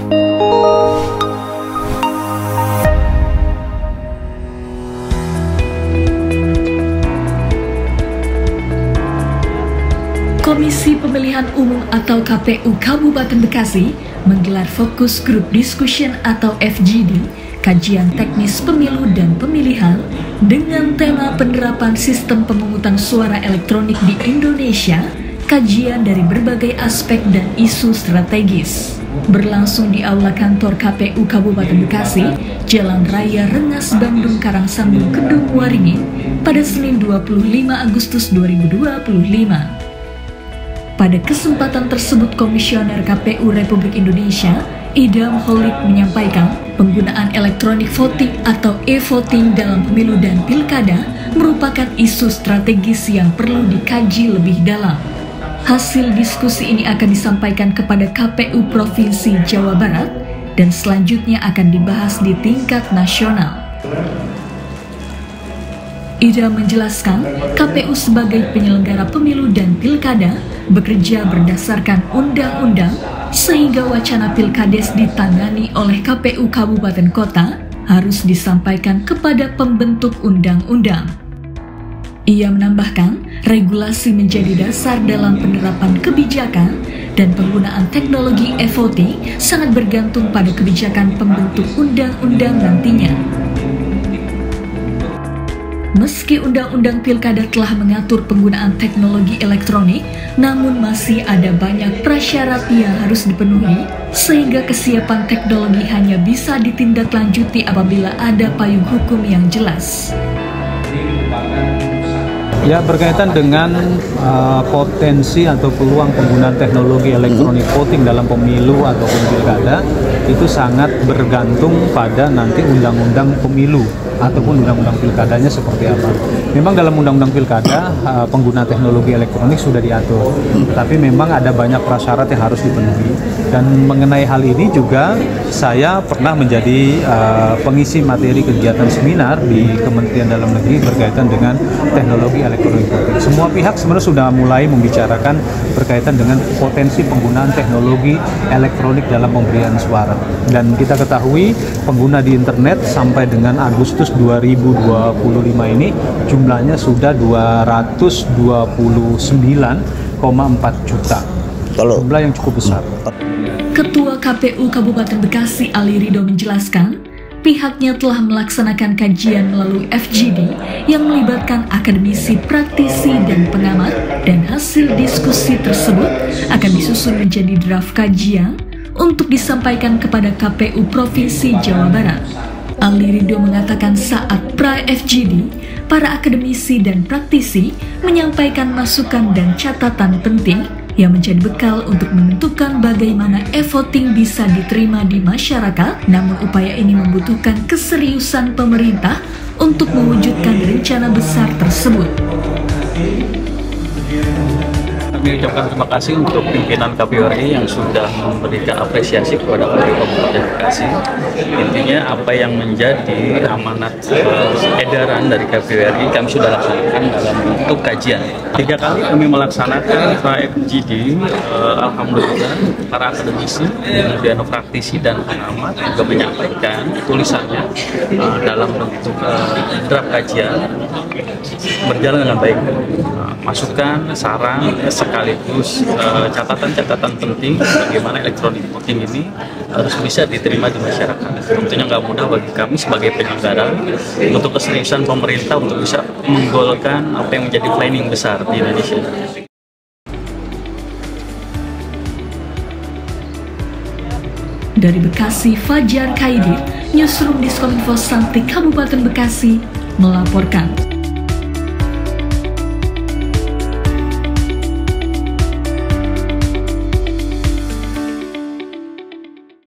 Komisi Pemilihan Umum atau KPU Kabupaten Bekasi menggelar Fokus Group Discussion atau FGD, kajian teknis pemilu dan pemilihan dengan tema penerapan sistem pemungutan suara elektronik di Indonesia, kajian dari berbagai aspek dan isu strategis. Berlangsung di Aula Kantor KPU Kabupaten Bekasi, Jalan Raya Rengas Bandung Karangsambung Kedung Waringin pada Senin 25 Agustus 2025. Pada kesempatan tersebut, Komisioner KPU Republik Indonesia, Idam Holik, menyampaikan penggunaan elektronik voting atau e-voting dalam pemilu dan pilkada merupakan isu strategis yang perlu dikaji lebih dalam. Hasil diskusi ini akan disampaikan kepada KPU Provinsi Jawa Barat dan selanjutnya akan dibahas di tingkat nasional. Ida menjelaskan, KPU sebagai penyelenggara pemilu dan pilkada bekerja berdasarkan undang-undang sehingga wacana pilkades ditangani oleh KPU Kabupaten Kota harus disampaikan kepada pembentuk undang-undang. Ia menambahkan, regulasi menjadi dasar dalam penerapan kebijakan dan penggunaan teknologi e-voting sangat bergantung pada kebijakan pembentuk undang-undang nantinya. Meski Undang-Undang Pilkada telah mengatur penggunaan teknologi elektronik, namun masih ada banyak prasyarat yang harus dipenuhi, sehingga kesiapan teknologi hanya bisa ditindaklanjuti apabila ada payung hukum yang jelas. Ya, berkaitan dengan potensi atau peluang penggunaan teknologi elektronik voting dalam pemilu ataupun pilkada itu sangat bergantung pada nanti undang-undang pemilu ataupun undang-undang pilkadanya seperti apa. Memang dalam undang-undang pilkada pengguna teknologi elektronik sudah diatur, tapi memang ada banyak prasyarat yang harus dipenuhi. Dan mengenai hal ini juga saya pernah menjadi pengisi materi kegiatan seminar di Kementerian Dalam Negeri berkaitan dengan teknologi elektronik voting. Semua pihak sebenarnya sudah mulai membicarakan berkaitan dengan potensi penggunaan teknologi elektronik dalam pemberian suara. Dan kita ketahui pengguna di internet sampai dengan Agustus 2025 ini jumlahnya sudah 229,4 juta. Jumlah yang cukup besar. Ketua KPU Kabupaten Bekasi Ali Ridho menjelaskan, pihaknya telah melaksanakan kajian melalui FGD yang melibatkan akademisi, praktisi, dan pengamat, dan hasil diskusi tersebut akan disusun menjadi draft kajian untuk disampaikan kepada KPU Provinsi Jawa Barat. Ali Ridho mengatakan saat pra-FGD, para akademisi dan praktisi menyampaikan masukan dan catatan penting yang menjadi bekal untuk menentukan bagaimana e-voting bisa diterima di masyarakat, namun upaya ini membutuhkan keseriusan pemerintah untuk mewujudkan rencana besar tersebut. Kami ucapkan terima kasih untuk pimpinan KPU RI yang sudah memberikan apresiasi kepada KPU Kabupaten Bekasi. Intinya apa yang menjadi amanat edaran dari KPU RI kami sudah laksanakan dalam bentuk kajian. 3 kali kami melaksanakan pra-FGD, alhamdulillah para akademisi, kemudian praktisi dan pengamat juga menyampaikan tulisannya dalam bentuk draft kajian, berjalan dengan baik. Masukan, saran, sekaligus catatan-catatan penting bagaimana elektronik voting ini harus bisa diterima di masyarakat. Tentunya nggak mudah bagi kami sebagai penyelenggara untuk keseriusan pemerintah untuk bisa menggolkan apa yang menjadi planning besar di Indonesia. Dari Bekasi, Fajar Kaidit, Newsroom Diskominfo Santik Kabupaten Bekasi, melaporkan.